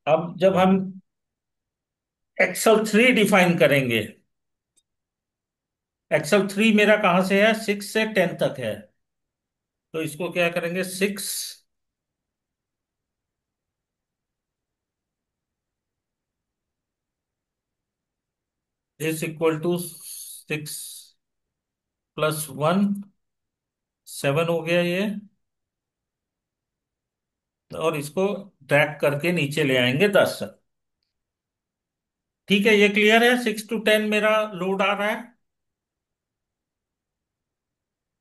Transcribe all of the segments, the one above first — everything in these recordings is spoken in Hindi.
अब जब हम एक्सल 3 डिफाइन करेंगे, एक्सल 3 मेरा कहां से है, 6 से 10 तक है। तो इसको क्या करेंगे, 6 = 6 +1, 7 हो गया ये। और इसको ड्रैग करके नीचे ले आएंगे 10। ठीक है, ये क्लियर है, 6 to 10 मेरा लोड आ रहा है।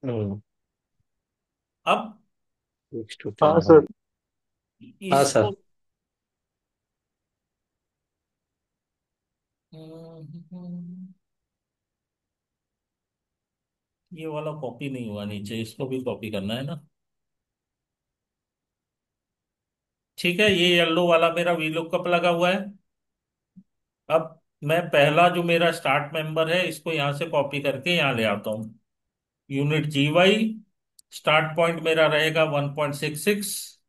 हम्म। अब 6 to 10, हाँ हाँ। सर। हाँ इसको सर। ये वाला कॉपी नहीं हुआ नीचे, इसको भी कॉपी करना है ना। ठीक है, ये येलो वाला मेरा वी लुकअप लगा हुआ है। अब मैं पहला जो मेरा स्टार्ट मेंबर है इसको यहां से कॉपी करके यहां ले आता हूं। यूनिट GY, स्टार्ट पॉइंट मेरा रहेगा 1.66,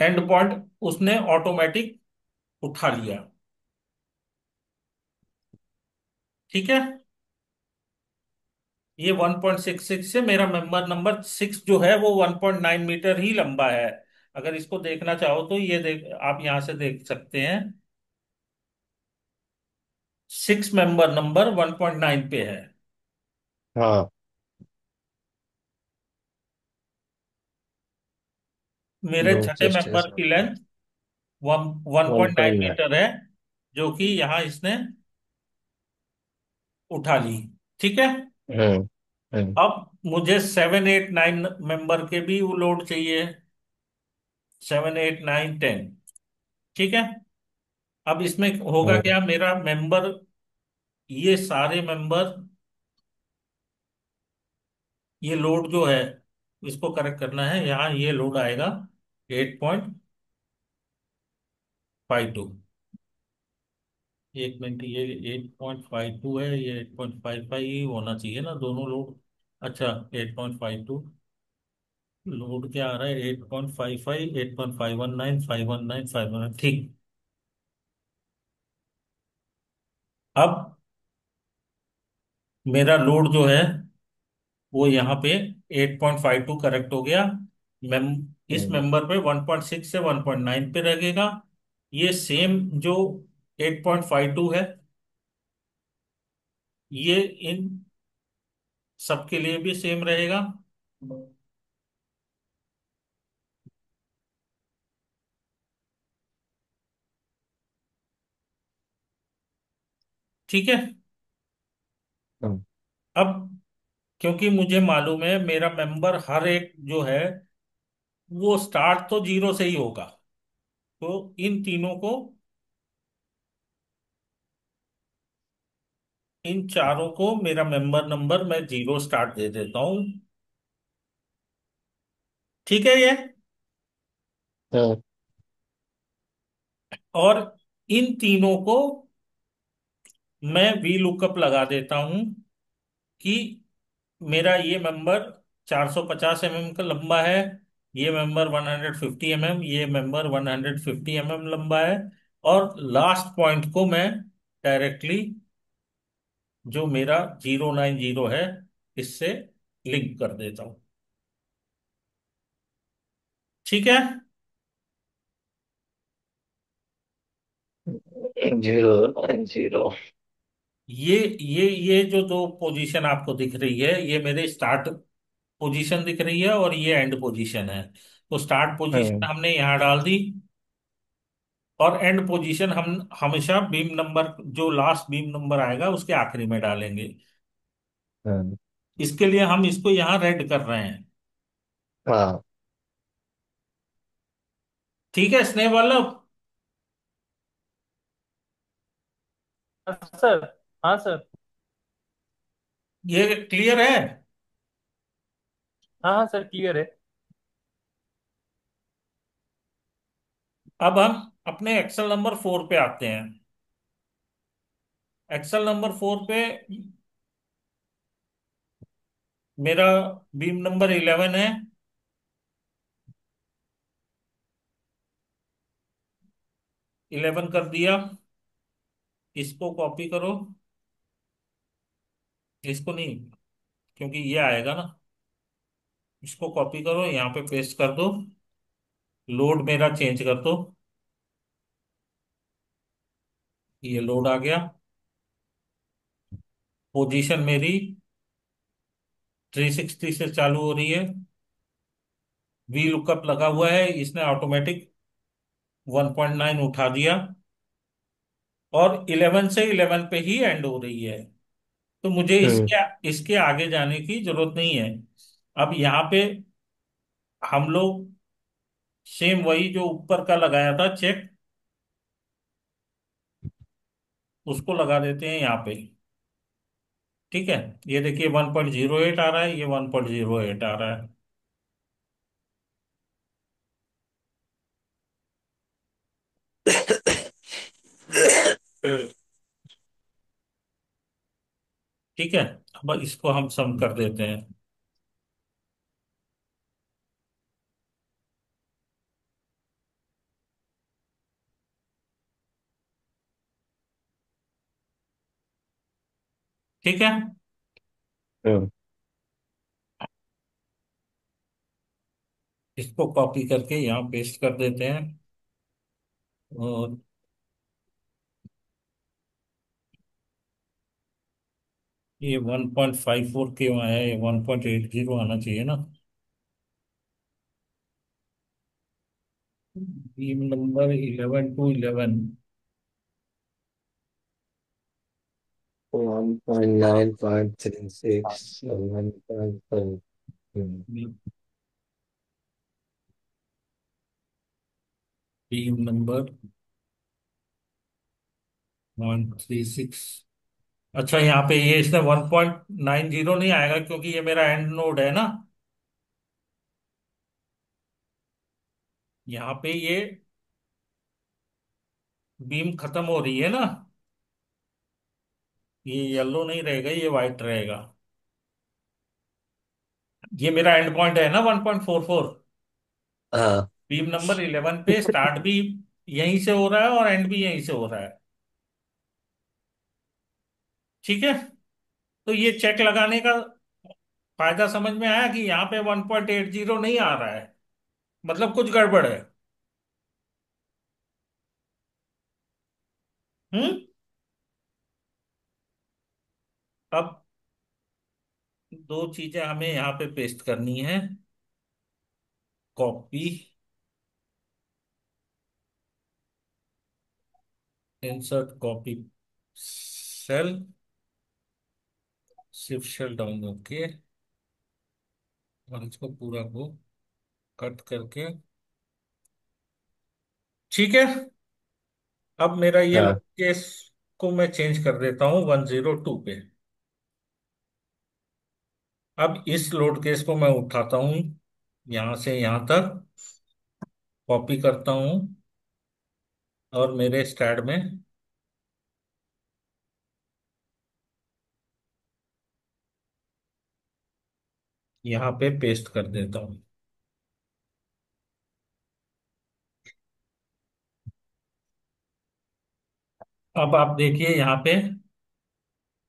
एंड पॉइंट उसने ऑटोमेटिक उठा लिया। ठीक है, ये 1.66 से मेरा मेंबर नंबर 6 जो है वो 1.9 मीटर ही लंबा है। अगर इसको देखना चाहो तो ये देख, आप यहां से देख सकते हैं, 6 मेंबर नंबर 1.9 पे है। हाँ। मेरे लूप छठे डिस्टेंस मेंबर की लेंथ 1.9 1.9। मीटर है, जो कि यहां इसने उठा ली। ठीक है, हम्म। हम्म। अब मुझे 7, 8, 9 मेंबर के भी वो लोड चाहिए, 7, 8, 9, 10। ठीक है, अब इसमें होगा हम्म। क्या, मेरा मेंबर, ये सारे मेंबर, ये लोड जो है इसको करेक्ट करना है। यहाँ ये लोड आएगा 8.52। 1 मिनट, ये 8.52 है, ये 8.55 ही होना चाहिए ना दोनों लोड। अच्छा, 8.52, लोड क्या आ रहा है, 8.55, 8.519, 519, 519, ठीक। अब मेरा लोड जो है वो यहाँ पे 8.52 करेक्ट हो गया। मेम इस हम्म। मेंबर पे 1.6 से 1.9 पे रहेगा। ये सेम जो 8.52 है, ये इन सबके लिए भी सेम रहेगा। ठीक है, हम्म। अब क्योंकि मुझे मालूम है मेरा मेंबर हर एक जो है वो स्टार्ट तो 0 से ही होगा, तो इन तीनों को, इन चारों को मेरा मेंबर नंबर मैं 0 स्टार्ट दे देता हूं। ठीक है ये, हम्म। और इन तीनों को मैं वी लुकअप लगा देता हूं कि मेरा ये मेंबर 450 mm का लंबा है, ये मेंबर 150 mm, ये मेंबर 150 mm लंबा है। और लास्ट पॉइंट को मैं डायरेक्टली, जो मेरा 090 है, इससे लिंक कर देता हूं। ठीक है, 090। ये जो दो पोजीशन आपको दिख रही है, ये मेरे स्टार्ट पोजीशन दिख रही है और ये एंड पोजीशन है। तो स्टार्ट पोजीशन हम्म। हमने यहाँ डाल दी, और एंड पोजीशन हम हमेशा बीम नंबर, जो लास्ट बीम नंबर आएगा उसके आखिरी में डालेंगे। हम्म। इसके लिए हम इसको यहाँ रेड कर रहे हैं। हाँ। ठीक है स्नेह वाल्लभ, हाँ सर। हाँ सर। ये क्लियर है। हाँ हाँ सर, क्लियर है। अब हम अपने एक्सल नंबर 4 पे आते हैं। एक्सल नंबर 4 पे मेरा बीम नंबर 11 है, 11 कर दिया। इसको कॉपी करो। इसको नहीं, क्योंकि ये आएगा ना। इसको कॉपी करो, यहाँ पे पेस्ट कर दो। लोड मेरा चेंज कर दो। ये लोड आ गया। पोजीशन मेरी 360 से चालू हो रही है। वी लुकअप लगा हुआ है, इसने ऑटोमेटिक 1.9 उठा दिया। और 11 से 11 पे ही एंड हो रही है। तो मुझे हम्म। इसके इसके आगे जाने की जरूरत नहीं है। अब यहाँ पे हम लोग सेम वही जो ऊपर का लगाया था चेक, उसको लगा देते हैं यहाँ पे। ठीक है। ये देखिए 1.08 आ रहा है, ये 1.08 आ रहा है। ठीक है। अब इसको हम सम कर देते हैं। ठीक है। हम्म। इसको कॉपी करके यहाँ पेस्ट कर देते हैं। और ये 1.54 क्यों आया है? ये 1.80 आना चाहिए ना। Beam number 11 to 11। 1.9.36 1.5। Beam number 136। अच्छा, यहाँ पे ये इसने 1.90 नहीं आएगा, क्योंकि ये मेरा एंड नोड है ना। यहाँ पे ये बीम खत्म हो रही है ना। ये येलो नहीं रहेगा, ये वाइट रहेगा। ये मेरा एंड पॉइंट है ना 1.44। हाँ। बीम नंबर 11 पे स्टार्ट भी यहीं से हो रहा है और एंड भी यहीं से हो रहा है। ठीक है। तो ये चेक लगाने का फायदा समझ में आया कि यहाँ पे 1.80 नहीं आ रहा है, मतलब कुछ गड़बड़ है। हम्म। अब दो चीजें हमें यहाँ पे पेस्ट करनी है। Copy, insert copy cell, shift cell down, okay. और इसको पूरा को कट करके, ठीक है। अब मेरा ये हाँ। केस को मैं चेंज कर देता हूँ 102 पे। अब इस लोड केस को मैं उठाता हूँ यहां से यहां तक, कॉपी करता हूँ और मेरे स्टैड में यहाँ पे पेस्ट कर देता हूँ। अब आप देखिए यहाँ पे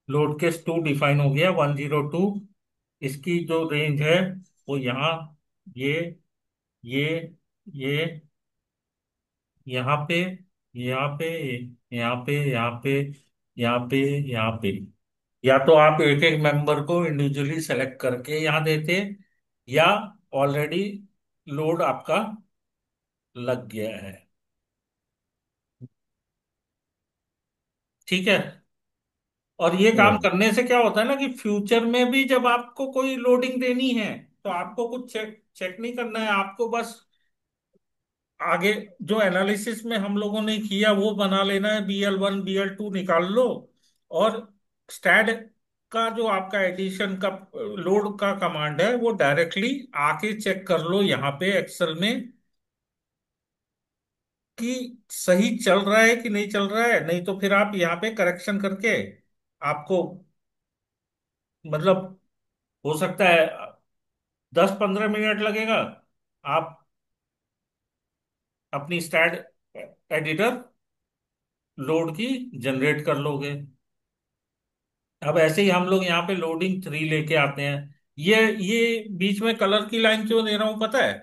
लोड केस 2 डिफाइन हो गया 102। इसकी जो रेंज है वो यहाँ, ये ये ये यहाँ पे, यहाँ पे, यहाँ पे, यहाँ पे, यहाँ पे, यहाँ पे। या तो आप एक एक मेंबर को इंडिविजुअली सेलेक्ट करके यहाँ देते, या ऑलरेडी लोड आपका लग गया है। ठीक है। और ये काम हम्म। करने से क्या होता है ना कि फ्यूचर में भी जब आपको कोई लोडिंग देनी है, तो आपको कुछ चेक चेक नहीं करना है। आपको बस आगे जो एनालिसिस में हम लोगों ने किया वो बना लेना है, BL1 BL2 निकाल लो। और स्टैड का जो आपका एडिशन का लोड का कमांड है वो डायरेक्टली आके चेक कर लो यहाँ पे एक्सेल में कि सही चल रहा है कि नहीं चल रहा है। नहीं तो फिर आप यहाँ पे करेक्शन करके आपको, मतलब हो सकता है 10-15 मिनट लगेगा। आप अपनी स्टैट एडिटर लोड की जनरेट कर लोगे। अब ऐसे ही हम लोग यहाँ पे लोडिंग 3 लेके आते हैं। ये बीच में कलर की लाइन क्यों दे रहा हूं पता है?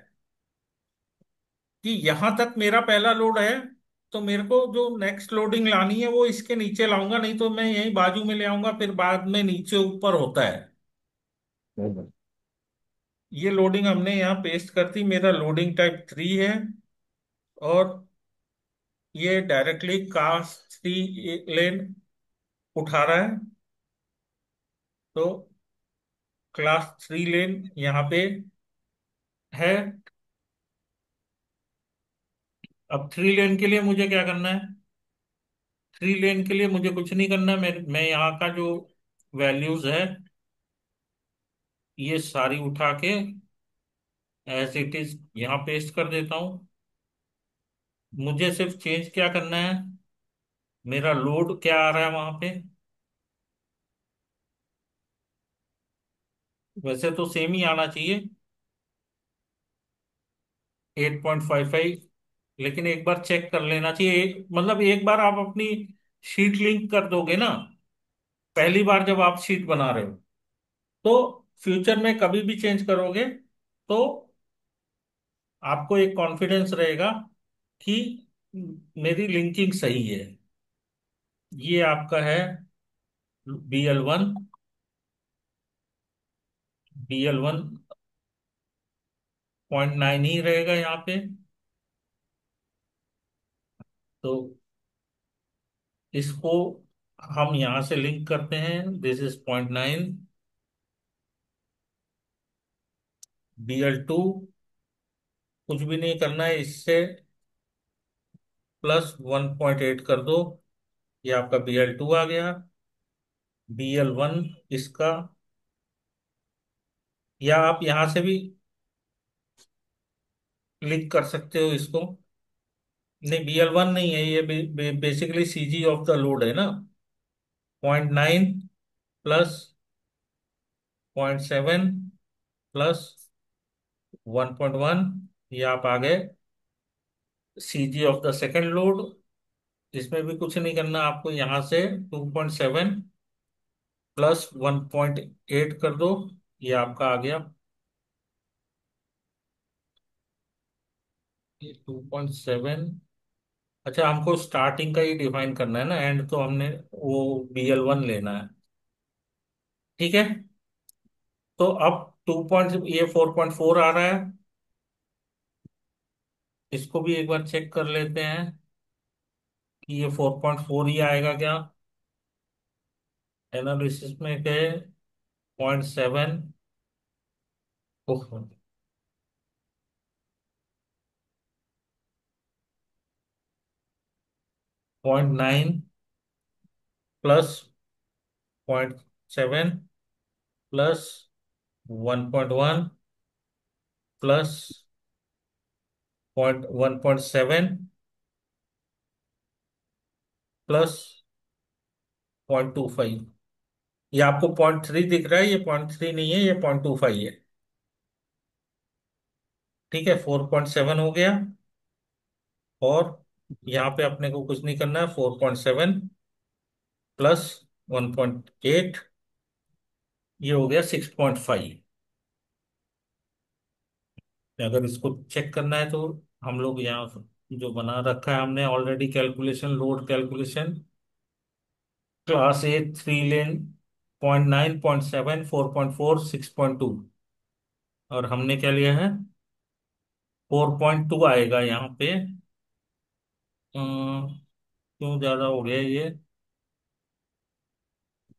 कि यहां तक मेरा पहला लोड है, तो मेरे को जो नेक्स्ट लोडिंग लानी है वो इसके नीचे लाऊंगा, नहीं तो मैं यहीं बाजू में ले आऊंगा, फिर बाद में नीचे ऊपर होता है। हम्म, ये लोडिंग हमने यहाँ पेस्ट कर दी, मेरा लोडिंग टाइप 3 है। और ये डायरेक्टली कास्ट 3 लेन उठा रहा है। तो क्लास 3 लेन यहाँ पे है। अब 3 लेन के लिए मुझे क्या करना है? 3 लेन के लिए मुझे कुछ नहीं करना है। मैं यहाँ का जो वैल्यूज है ये सारी उठा के एज इट इज यहाँ पेस्ट कर देता हूँ। मुझे सिर्फ चेंज क्या करना है? मेरा लोड क्या आ रहा है वहां पे? वैसे तो सेम ही आना चाहिए, 8.55। लेकिन एक बार चेक कर लेना चाहिए, मतलब एक बार आप अपनी शीट लिंक कर दोगे ना, पहली बार जब आप शीट बना रहे हो, तो फ्यूचर में कभी भी चेंज करोगे तो आपको एक कॉन्फिडेंस रहेगा कि मेरी लिंकिंग सही है। ये आपका है BL1। BL1 0.9 ही रहेगा यहाँ पे। तो इसको हम यहां से लिंक करते हैं, दिस इज 0.9। BL2 कुछ भी नहीं करना है, इससे +1.8 कर दो, ये आपका BL2 आ गया। BL1 इसका, या आप यहां से भी लिंक कर सकते हो इसको। नहीं, BL1 नहीं है ये, basically CG of the load है ना। 0.9 प्लस 0.7 प्लस 1.1, ये आप आ गए CG of the second load. इसमें भी कुछ नहीं करना आपको, यहां से 2.7 प्लस 1.8 कर दो, ये आपका आ गया। ये 2.7। अच्छा, हमको स्टार्टिंग का ही डिफाइन करना है ना, एंड तो हमने वो BL1 लेना है। ठीक है। तो अब 4.4 आ रहा है, इसको भी एक बार चेक कर लेते हैं कि ये 4.4 ही आएगा क्या। एनालिसिस में गए, 0.7, 0.9 प्लस 0.7 प्लस 1.1 प्लस 1.7 प्लस 0.25। ये आपको 0.3 दिख रहा है, ये 0.3 नहीं है, ये 0.25 है। ठीक है, 4.7 हो गया। और यहाँ पे अपने को कुछ नहीं करना है, 4.7 प्लस 1.8, ये हो गया 6.5। अगर इसको चेक करना है तो हम लोग यहाँ जो बना रखा है हमने already, calculation, load calculation, class A 3 लेन, 0.9, 0.7, 4.4, 6.2। और हमने क्या लिया है? 4.2 आएगा यहाँ पे। क्यों ज्यादा हो गया ये?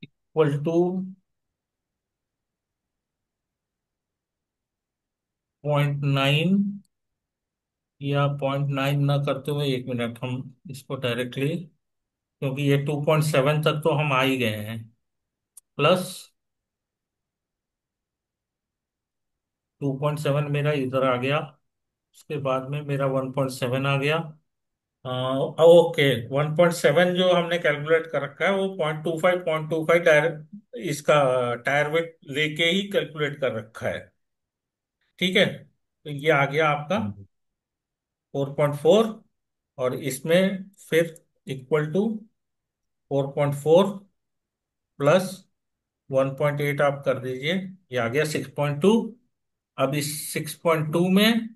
इक्वल टू 0.9, या 0.9 ना करते हुए, 1 मिनट, हम इसको डायरेक्टली, क्योंकि ये 2.7 तक तो हम आ ही गए हैं, प्लस 2.7 मेरा इधर आ गया, उसके बाद में मेरा 1.7 आ गया। ओके, 1.7 जो हमने कैलकुलेट कर रखा है वो 0.25 टायर, इसका टायर वेट लेके ही कैलकुलेट कर रखा है। ठीक है, तो ये आ गया आपका हम्म, 4.4। और इसमें फिर इक्वल टू 4.4 प्लस 1.8 आप कर दीजिए। ये आ गया 6.2। अब इस 6.2 में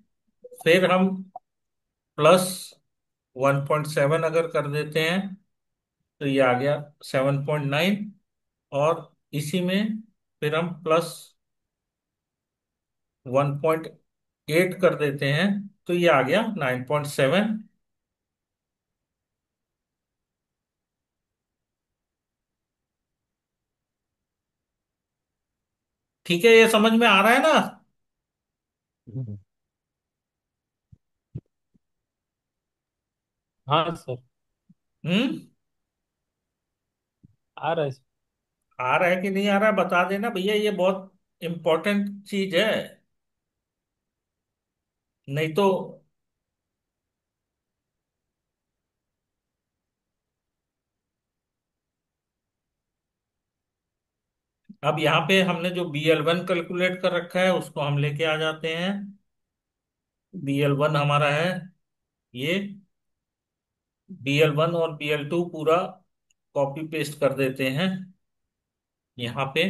फिर हम प्लस 1.7 अगर कर देते हैं तो ये आ गया 7.9। और इसी में फिर हम प्लस 1.8 कर देते हैं तो ये आ गया 9.7। ठीक है, ये समझ में आ रहा है ना? हाँ सर। हम्म। आ रहा है सर। आ रहा है कि नहीं आ रहा है बता देना भैया, ये बहुत इंपॉर्टेंट चीज है। नहीं तो अब यहाँ पे हमने जो BL1 कैलकुलेट कर रखा है उसको हम लेके आ जाते हैं। BL1 हमारा है ये। BL1 और BL2 पूरा कॉपी पेस्ट कर देते हैं यहाँ पे।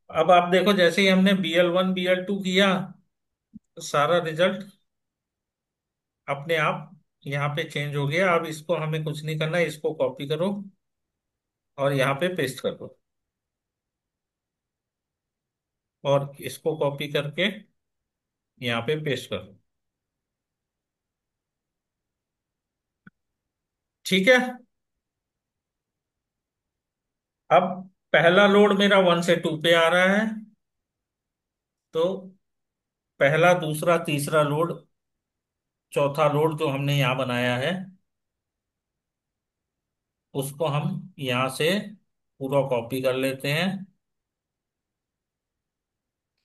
अब आप देखो, जैसे ही हमने BL1 BL2 किया, सारा रिजल्ट अपने आप यहाँ पे चेंज हो गया। अब इसको हमें कुछ नहीं करना है, इसको कॉपी करो और यहाँ पे पेस्ट कर दो। और इसको कॉपी करके यहाँ पे पेस्ट कर दो। ठीक है। अब पहला लोड मेरा 1 से 2 पे आ रहा है, तो पहला दूसरा तीसरा लोड, चौथा लोड जो हमने यहाँ बनाया है उसको हम यहाँ से पूरा कॉपी कर लेते हैं।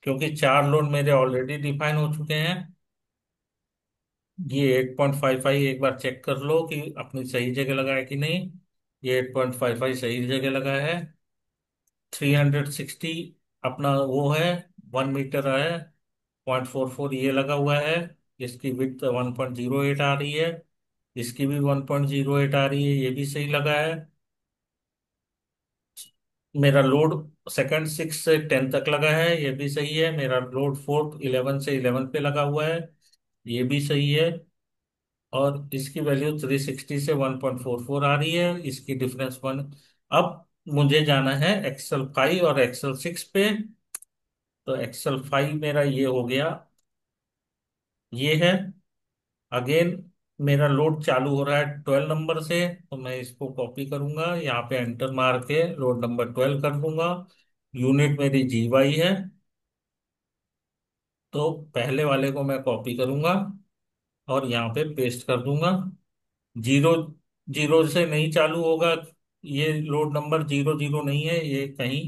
क्योंकि 4 लोड मेरे ऑलरेडी डिफाइन हो चुके हैं। ये 8.55 एक बार चेक कर लो कि अपनी सही जगह लगा है कि नहीं। ये 8.55 सही जगह लगा है। 360 अपना वो है, 1 मीटर है। 0.44 ये लगा हुआ है। इसकी विड्थ 1.08 आ रही है। इसकी भी 1.08 आ रही है, ये भी सही लगा है। मेरा लोड सेकंड 6 से 10 तक लगा है, ये भी सही है। मेरा लोड फोर्थ 11 से 11 पे लगा हुआ है, ये भी सही है। और इसकी वैल्यू 360 से 1.44 आ रही है, इसकी डिफरेंस 1। अब मुझे जाना है एक्सल 5 और एक्सल 6 पे। तो एक्सल 5 मेरा ये हो गया, ये है। अगेन मेरा लोड चालू हो रहा है 12 नंबर से, तो मैं इसको कॉपी करूंगा, यहाँ पे एंटर मार के लोड नंबर 12 कर दूंगा। यूनिट मेरी GY है, तो पहले वाले को मैं कॉपी करूंगा और यहाँ पे पेस्ट कर दूंगा। जीरो जीरो से नहीं चालू होगा, ये लोड नंबर 00 नहीं है, ये कहीं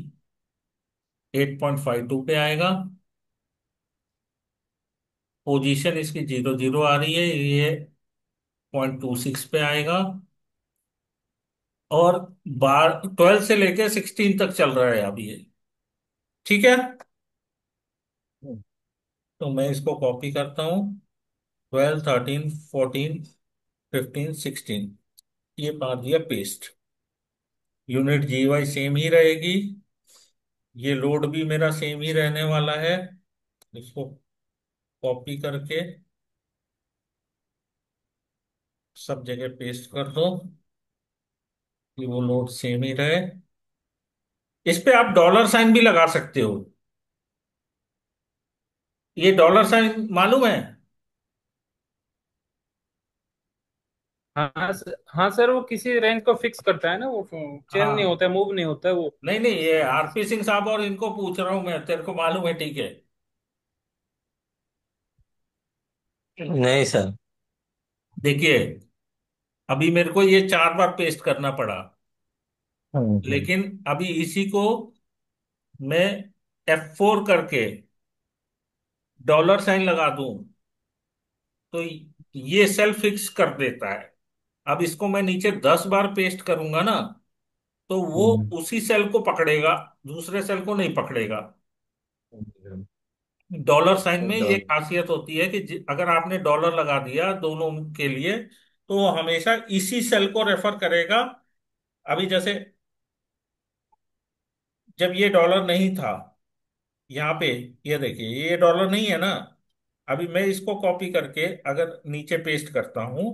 8.52 पे आएगा। पोजीशन इसकी 00 आ रही है, ये 0.26 पे आएगा। और बार 12 से लेके 16 तक चल रहा है अभी ये। ठीक है, तो मैं इसको कॉपी करता हूँ। 12 13 14 15 16, ये मार दिया पेस्ट। यूनिट GY सेम ही रहेगी, ये लोड भी मेरा सेम ही रहने वाला है। इसको कॉपी करके सब जगह पेस्ट कर दो कि वो लोड सेम ही रहे। इस पे आप डॉलर साइन भी लगा सकते हो। ये डॉलर साइन मालूम है? हाँ सर, वो किसी रैंक को फिक्स करता है ना, वो चेंज नहीं हाँ। होता है, मूव नहीं होता है वो। नहीं नहीं, ये RP सिंह साहब और इनको पूछ रहा हूं मैं, तेरे को मालूम है? ठीक है। नहीं सर। देखिए, अभी मेरे को ये 4 बार पेस्ट करना पड़ा, हम्म। लेकिन अभी इसी को मैं F4 करके डॉलर साइन लगा दूं तो ये सेल फिक्स कर देता है। अब इसको मैं नीचे 10 बार पेस्ट करूंगा ना, तो वो हम्म। उसी सेल को पकड़ेगा, दूसरे सेल को नहीं पकड़ेगा। हम्म। डॉलर साइन में ये डॉलर। खासियत होती है कि अगर आपने डॉलर लगा दिया दोनों के लिए, तो वो हमेशा इसी सेल को रेफर करेगा। अभी जैसे जब ये डॉलर नहीं था यहाँ पे, ये देखिए ये डॉलर नहीं है ना। अभी मैं इसको कॉपी करके अगर नीचे पेस्ट करता हूं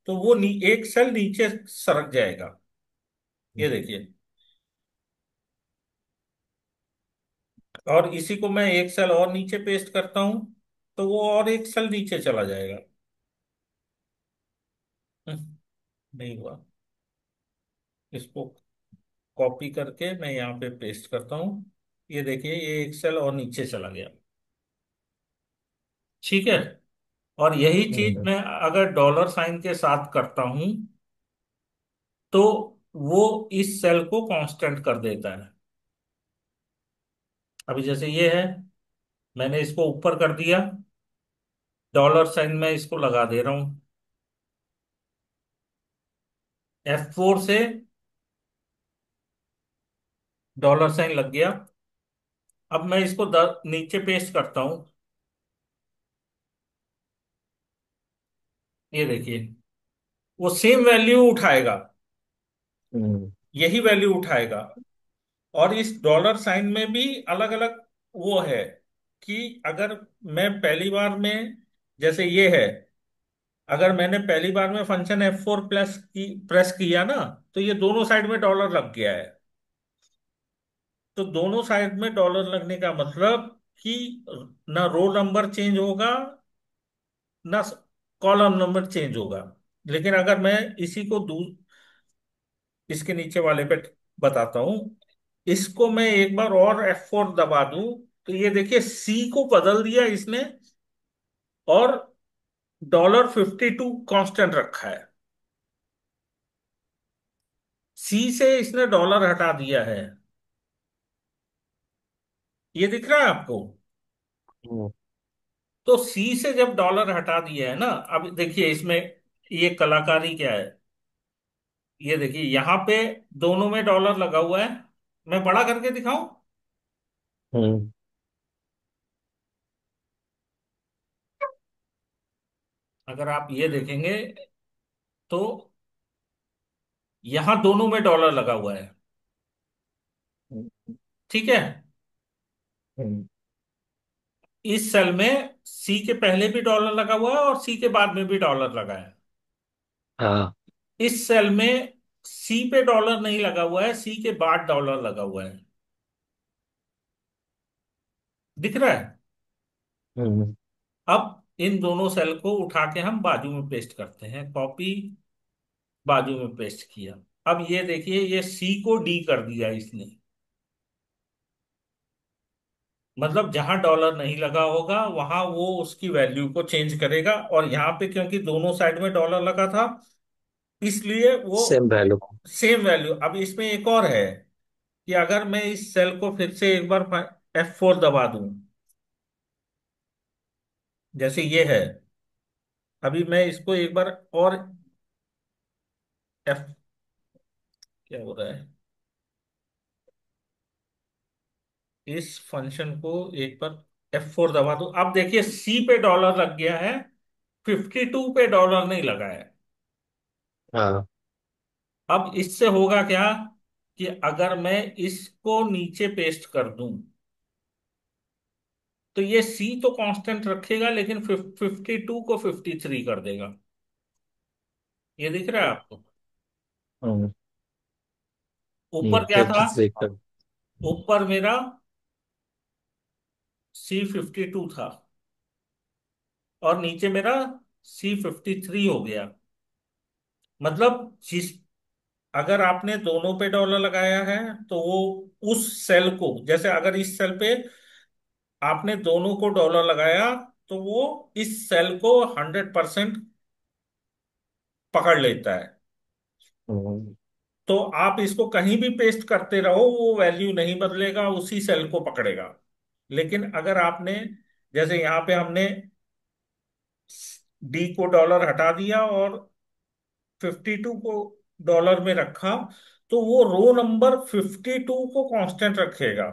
तो वो एक सेल नीचे सरक जाएगा। ये देखिए। और इसी को मैं एक सेल और नीचे पेस्ट करता हूं तो वो और एक सेल नीचे चला जाएगा। नहीं हुआ। इसको कॉपी करके मैं यहाँ पे पेस्ट करता हूँ। ये देखिए ये एक सेल और नीचे चला गया। ठीक है। और यही चीज हम्म, मैं अगर डॉलर साइन के साथ करता हूं तो वो इस सेल को कांस्टेंट कर देता है। अभी जैसे ये है, मैंने इसको ऊपर कर दिया, डॉलर साइन में इसको लगा दे रहा हूं। F4 से डॉलर साइन लग गया। अब मैं इसको नीचे पेस्ट करता हूं। ये देखिए वो सेम वैल्यू उठाएगा, हम्म, यही वैल्यू उठाएगा। और इस डॉलर साइन में भी अलग अलग वो है कि अगर मैं पहली बार में, जैसे ये है, अगर मैंने पहली बार में फंक्शन F4 प्रेस किया ना तो ये दोनों साइड में डॉलर लग गया है। तो दोनों साइड में डॉलर लगने का मतलब कि ना रो नंबर चेंज होगा ना कॉलम नंबर चेंज होगा। लेकिन अगर मैं इसी को इसके नीचे वाले पे बताता हूं, इसको मैं एक बार और F4 दबा दूं तो ये देखिए सी को बदल दिया इसने और $52 कांस्टेंट रखा है। सी से इसने डॉलर हटा दिया है। ये दिख रहा है आपको? हम्म, तो सी से जब डॉलर हटा दिया है ना, अब देखिए इसमें ये कलाकारी क्या है। ये देखिए यहां पे दोनों में डॉलर लगा हुआ है। मैं बड़ा करके दिखाऊं? हम्म, अगर आप ये देखेंगे तो यहां दोनों में डॉलर लगा हुआ है। ठीक है। हम्म, इस सेल में सी के पहले भी डॉलर लगा हुआ है और सी के बाद में भी डॉलर लगा है। हाँ, इस सेल में सी पे डॉलर नहीं लगा हुआ है, सी के बाद डॉलर लगा हुआ है। दिख रहा है? हम्म, अब इन दोनों सेल को उठा के हम बाजू में पेस्ट करते हैं। कॉपी, बाजू में पेस्ट किया। अब ये देखिए ये सी को डी कर दिया इसने। मतलब जहां डॉलर नहीं लगा होगा वहां वो उसकी वैल्यू को चेंज करेगा, और यहाँ पे क्योंकि दोनों साइड में डॉलर लगा था इसलिए वो सेम वैल्यू। Same value. अब इसमें एक और है कि अगर मैं इस सेल को फिर से एक बार F4 दबा दूं, जैसे ये है, अभी मैं इसको एक बार और F, क्या हो रहा है, इस फंक्शन को एक बार F4 दबा दूं। अब देखिए सी पे डॉलर लग गया है, 52 पे डॉलर नहीं लगा है। हाँ, अब इससे होगा क्या कि अगर मैं इसको नीचे पेस्ट कर दूं तो ये सी तो कांस्टेंट रखेगा लेकिन 52 को 53 कर देगा। ये दिख रहा है आपको? हम्म, ऊपर क्या था? 53 कर। ऊपर मेरा C52 था और नीचे मेरा C53 हो गया। मतलब जिस, अगर आपने दोनों पे डॉलर लगाया है तो वो उस सेल को, जैसे अगर इस सेल पे आपने दोनों को डॉलर लगाया तो वो इस सेल को 100% पकड़ लेता है। हम्म, तो आप इसको कहीं भी पेस्ट करते रहो वो वैल्यू नहीं बदलेगा, उसी सेल को पकड़ेगा। लेकिन अगर आपने, जैसे यहाँ पे हमने डी को डॉलर हटा दिया और 52 को डॉलर में रखा तो वो रो नंबर 52 को कांस्टेंट रखेगा।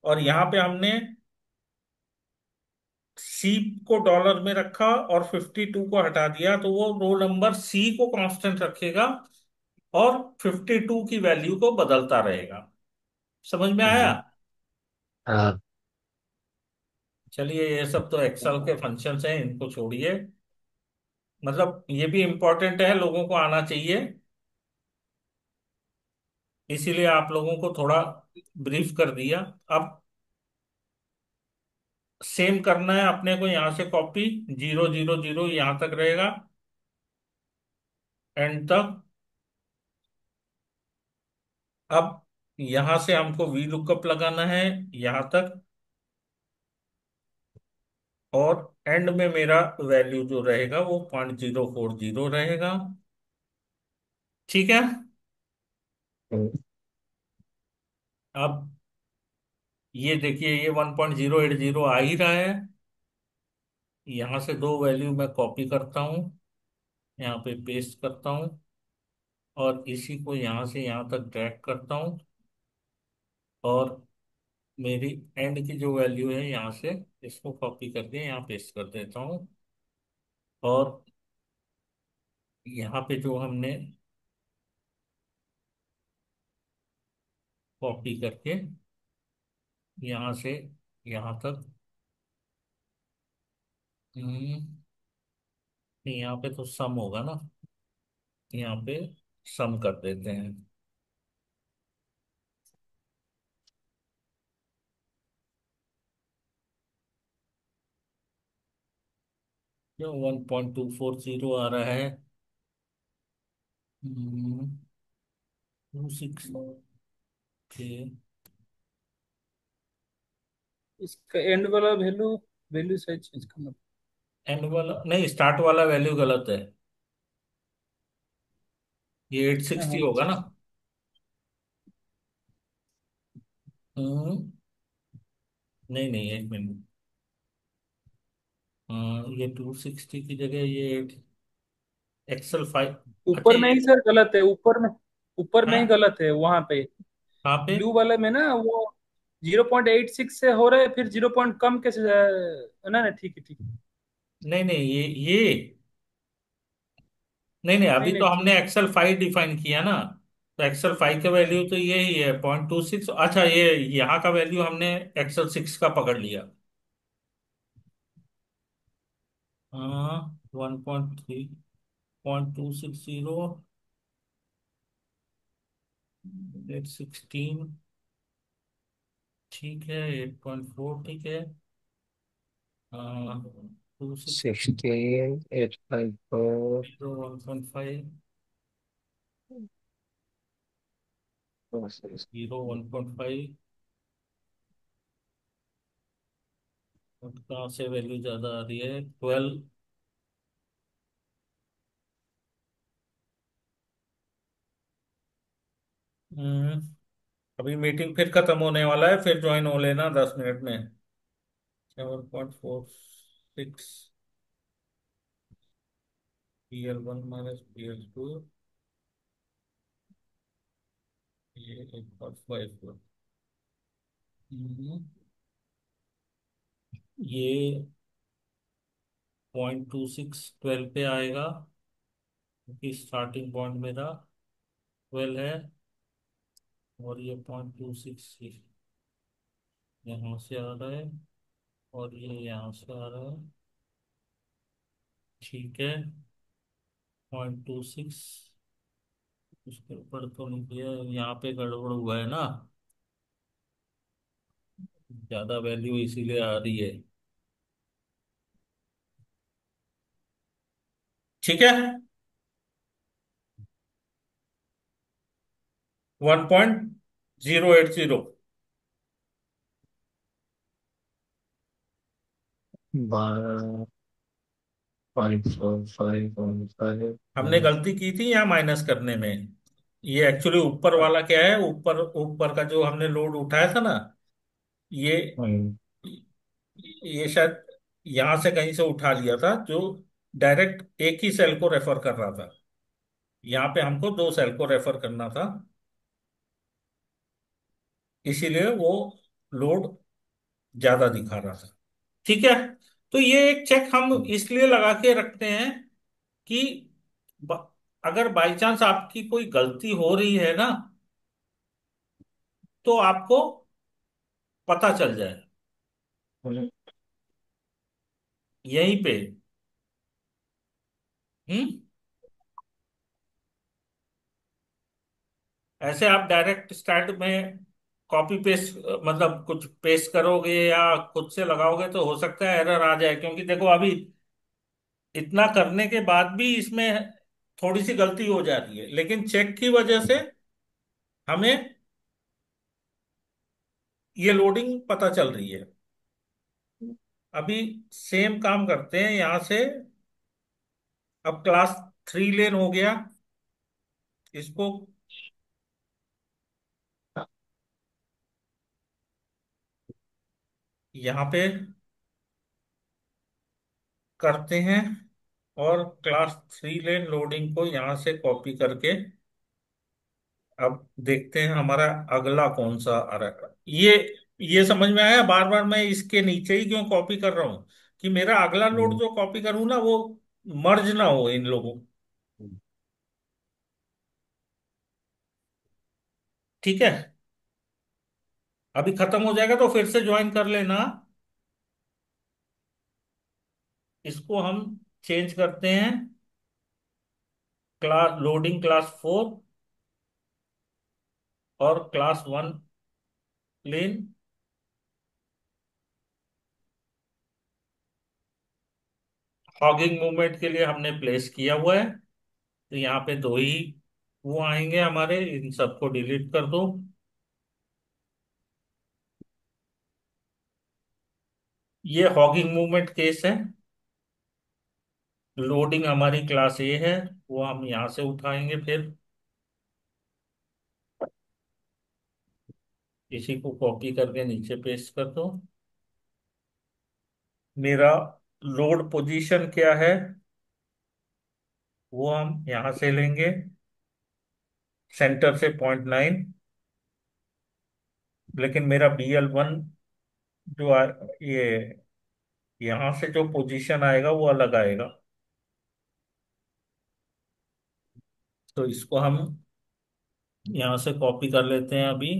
और यहाँ पे हमने सी को डॉलर में रखा और 52 को हटा दिया, तो वो रोल नंबर सी को कांस्टेंट रखेगा और 52 की वैल्यू को बदलता रहेगा। समझ में आया? हम्म, हाँ। चलिए, ये सब तो एक्सेल के फंक्शंस हैं, इनको छोड़िए। मतलब ये भी इम्पोर्टेंट है, लोगों को आना चाहिए, इसीलिए आप लोगों को थोड़ा ब्रीफ कर दिया। अब सेम करना है अपने को, यहां से कॉपी, 0 0 0 यहां तक रहेगा, एंड तक। अब यहां से हमको वी लुकअप लगाना है यहां तक, और एंड में मेरा वैल्यू जो रहेगा वो 0.040 रहेगा। ठीक है। हम्म, अब ये देखिए, ये 1.080 आ ही रहा है। यहां से दो वैल्यू मैं कॉपी करता हूँ, यहाँ पे पेस्ट करता हूँ, और इसी को यहाँ से यहाँ तक ड्रैग करता हूँ, और मेरी एंड की जो वैल्यू है यहाँ से इसको कॉपी करके यहाँ पेस्ट कर देता हूँ। और यहाँ पे जो हमने कॉपी करके यहाँ से यहाँ तक, नहीं, यहाँ पे तो सम होगा ना, यहाँ पे सम कर देते हैं। जो 1.240 आ रहा है, 26 के। इसका एंड वाला वैल्यू, वैल्यू शायद चेंज करना। एंड वाला नहीं, स्टार्ट वाला वैल्यू गलत है, ये 860 हाँ होगा अच्छा ना। अच्छा। हम्म, नहीं नहीं, एक मिनट। ये 260 की जगह ये एक्सल 5। अच्छा ऊपर में ये, ही सर गलत है, ऊपर में, ऊपर में ही हाँ, गलत है वहां पे। कहाँ पे? ब्लू वाले में ना वो 0.86 से हो रहे, फिर 0 पॉइंट कम कैसे ना ना ठीक है ठीक है। नहीं नहीं, ये नहीं नहीं, नहीं अभी तो नहीं हमने ठीक है। एक्सल 5 डिफाइन किया ना, तो एक्सल 5 का वैल्यू तो ये ही है 0.26। अच्छा, ये यहाँ का वैल्यू हमने एक्सल 6 का पकड़ लिया। हाँ, 1.3, 0.260, 816, ठीक है, 8.4, ठीक है, 260, 16,854. 1.5, 1.5। कहाँ से वैल्यू ज्यादा आ रही है? 12। हम्म, अभी मीटिंग फिर खत्म होने वाला है, फिर ज्वाइन हो लेना 10 मिनट में। 7.46, PL1 माइनस PL2, ये 8.54। ये 0.26 12 पे आएगा, क्योंकि स्टार्टिंग पॉइंट मेरा 12 है, और ये 0.26 यहाँ से आ रहा है, और ये यहाँ से आ रहा है। ठीक है, 0.26, उसके ऊपर तो नहीं दिया, यहाँ पे गड़बड़ हुआ है ना, ज्यादा वैल्यू इसीलिए आ रही है। ठीक है, 1.080। 54515 हमने minus गलती की थी यहाँ माइनस करने में। ये एक्चुअली ऊपर वाला क्या है, ऊपर ऊपर का जो हमने लोड उठाया था ना, ये point. ये शायद यहां से कहीं से उठा लिया था, जो डायरेक्ट एक ही सेल को रेफर कर रहा था। यहाँ पे हमको दो सेल को रेफर करना था, इसीलिए वो लोड ज्यादा दिखा रहा था। ठीक है। तो ये एक चेक हम इसलिए लगा के रखते हैं कि ब- अगर बाई चांस आपकी कोई गलती हो रही है ना, तो आपको पता चल जाए यहीं पे। हम्म। ऐसे आप डायरेक्ट स्टार्ट में कॉपी पेस्ट, मतलब कुछ पेस्ट करोगे या खुद से लगाओगे तो हो सकता है एरर आ जाए, क्योंकि देखो अभी इतना करने के बाद भी इसमें थोड़ी सी गलती हो जा रही है, लेकिन चेक की वजह से हमें ये लोडिंग पता चल रही है। अभी सेम काम करते हैं यहां से। अब क्लास 3 लेन हो गया, इसको यहाँ पे करते हैं, और क्लास 3 लेन लोडिंग को यहाँ से कॉपी करके अब देखते हैं हमारा अगला कौन सा आ रहा है। ये समझ में आया, बार बार मैं इसके नीचे ही क्यों कॉपी कर रहा हूं, कि मेरा अगला नोड जो कॉपी करूँ ना वो मर्ज ना हो इन लोगों। ठीक है, अभी खत्म हो जाएगा तो फिर से ज्वाइन कर लेना। इसको हम चेंज करते हैं, क्लास लोडिंग क्लास 4 और क्लास 1 लेन। हॉगिंग मूवमेंट के लिए हमने प्लेस किया हुआ है, तो यहाँ पे दो ही वो आएंगे हमारे, इन सबको डिलीट कर दो। ये हॉगिंग मूवमेंट केस है। लोडिंग हमारी क्लास 1 है, वो हम यहाँ से उठाएंगे फिर। इसी को कॉपी करके नीचे पेस्ट कर दो। मेरा लोड पोजीशन क्या है वो हम यहाँ से लेंगे, सेंटर से 0.9। लेकिन मेरा BL1 जो ये यहाँ से जो पोजीशन आएगा वो अलग आएगा, तो इसको हम यहाँ से कॉपी कर लेते हैं अभी।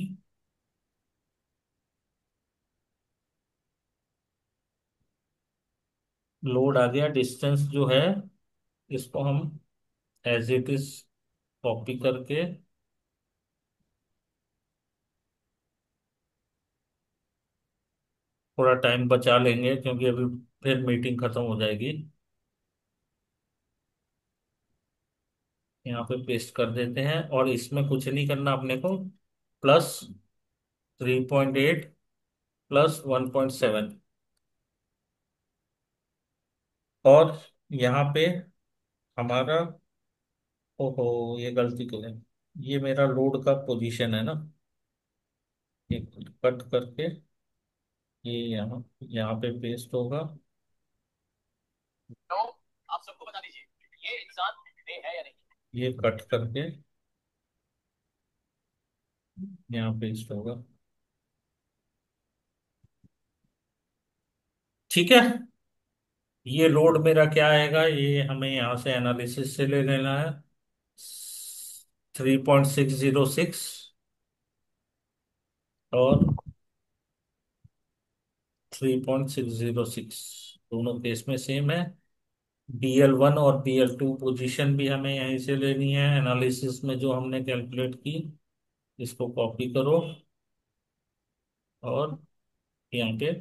लोड आ गया, डिस्टेंस जो है इसको हम एज इट इज कॉपी करके थोड़ा टाइम बचा लेंगे, क्योंकि अभी फिर मीटिंग खत्म हो जाएगी। यहाँ पे पेस्ट कर देते हैं, और इसमें कुछ नहीं करना अपने को। +3.8 +1.7। और यहाँ पे हमारा, ओहो ये गलती तो है, ये मेरा लोड का पोजीशन है ना, ये कट करके ये यहाँ यहाँ पे पेस्ट होगा। तो आप सबको बता दीजिए ये इंसान बे है या नहीं। ये कट करके यहाँ पेस्ट होगा। ठीक है, ये लोड मेरा क्या आएगा, ये हमें यहाँ से एनालिसिस से ले लेना है। 3.606 और 3.606, दोनों केस में सेम है। BL1 और BL2 पोजीशन भी हमें यहीं से लेनी है, एनालिसिस में जो हमने कैलकुलेट की। इसको कॉपी करो और यहाँ पे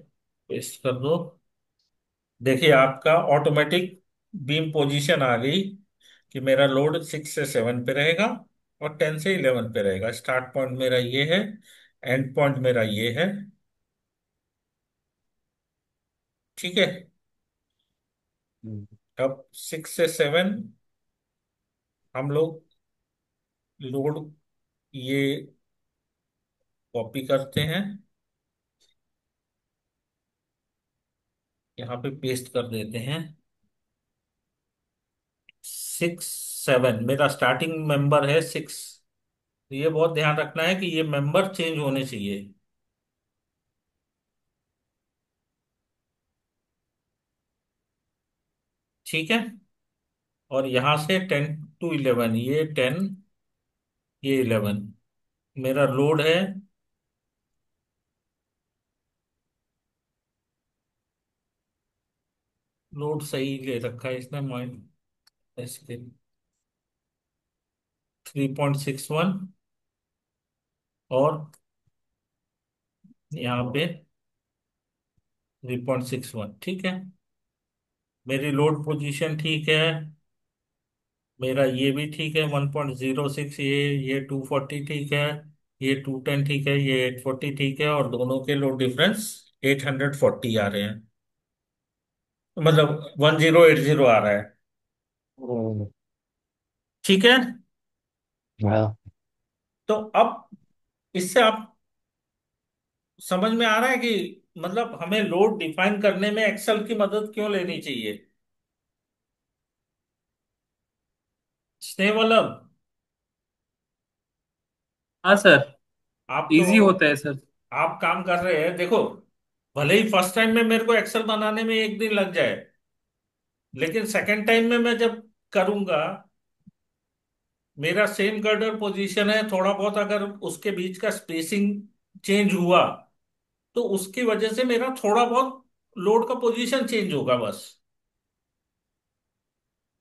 पेस्ट कर दो। देखिए आपका ऑटोमेटिक बीम पोजीशन आ गई, कि मेरा लोड 6 से 7 पे रहेगा और 10 से 11 पे रहेगा। स्टार्ट पॉइंट मेरा ये है, एंड पॉइंट मेरा ये है। ठीक है, अब 6 से 7 हम लोग लोड ये कॉपी करते हैं, यहाँ पे पेस्ट कर देते हैं। 6 7 मेरा स्टार्टिंग मेंबर है 6। ये बहुत ध्यान रखना है कि ये मेंबर चेंज होने चाहिए। ठीक है। और यहां से 10 to 11, ये 10, ये 11 मेरा लोड है। लोड सही ले रखा है इसने, माइंड इसके 3.61, और यहाँ पे 3.61, ठीक है। मेरी लोड पोजीशन ठीक है। मेरा ये भी ठीक है, 1.06, ये 240 ठीक है। ये 210 ठीक है, ये 840 ठीक है, और दोनों के लोड डिफरेंस 840 आ रहे हैं, मतलब 1080 आ रहा है। हम्म, ठीक है। हाँ। तो अब इससे आप समझ में आ रहा है कि मतलब हमें लोड डिफाइन करने में एक्सेल की मदद क्यों लेनी चाहिए। स्नेह, हाँ सर। आप तो, इजी होता है सर। आप काम कर रहे हैं देखो, भले ही फर्स्ट टाइम में मेरे को एक्सेल बनाने में 1 दिन लग जाए, लेकिन सेकंड टाइम में मैं जब करूंगा, मेरा सेम गर्डर पोजीशन है, थोड़ा बहुत अगर उसके बीच का स्पेसिंग चेंज हुआ, तो उसकी वजह से मेरा थोड़ा बहुत लोड का पोजीशन चेंज होगा बस।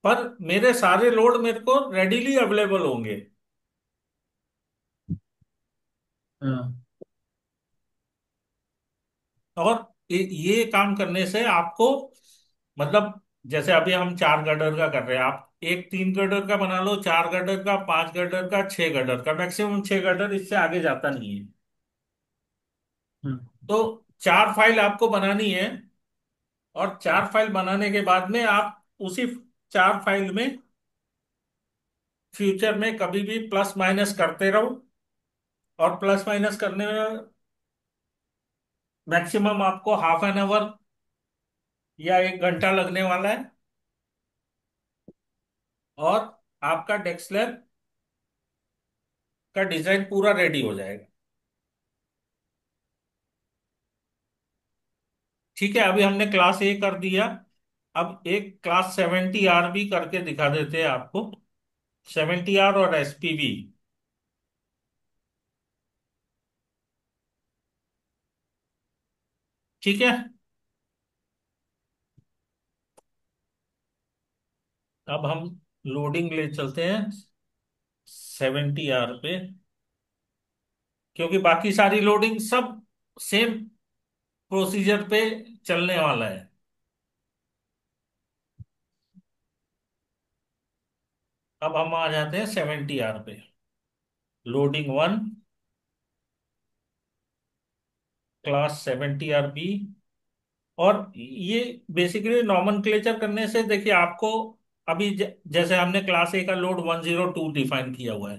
पर मेरे सारे लोड मेरे को रेडीली अवेलेबल होंगे। हाँ। और ये काम करने से आपको, मतलब जैसे अभी हम 4 गर्डर का कर रहे हैं, आप एक 3 गर्डर का बना लो, 4 गर्डर का, 5 गर्डर का, 6 गर्डर का, मैक्सिमम 6 गर्डर, इससे आगे जाता नहीं है। हम्म। तो 4 फाइल आपको बनानी है, और 4 फाइल बनाने के बाद में आप उसी 4 फाइल में फ्यूचर में कभी भी प्लस माइनस करते रहो, और प्लस माइनस करने में मैक्सिमम आपको हाफ एन आवर या 1 घंटा लगने वाला है, और आपका डेस्क लैब का डिजाइन पूरा रेडी हो जाएगा। ठीक है, अभी हमने क्लास ए कर दिया। अब एक क्लास 70 आर भी करके दिखा देते हैं आपको, 70 आर और एसपीवी। ठीक है। अब हम लोडिंग ले चलते हैं 70 आर पे, क्योंकि बाकी सारी लोडिंग सब सेम प्रोसीजर पे चलने वाला है। अब हम आ जाते हैं 70 आर पे। Loading 1, class 70 R B. और ये बेसिकली नॉमनक्लेचर करने से देखिए आपको, अभी जैसे हमने क्लास ए का लोड 102 डिफाइन किया हुआ है,